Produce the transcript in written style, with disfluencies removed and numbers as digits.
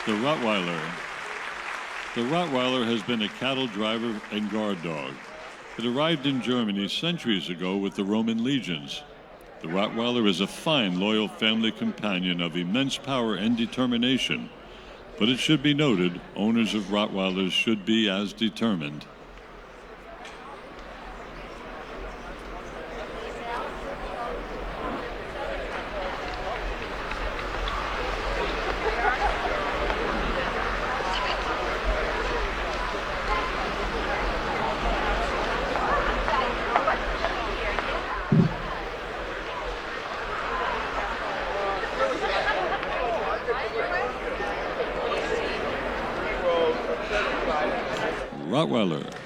The Rottweiler. The Rottweiler has been a cattle driver and guard dog. It arrived in Germany centuries ago with the Roman legions. The Rottweiler is a fine, loyal family companion of immense power and determination. But it should be noted, owners of Rottweilers should be as determined. Rottweiler.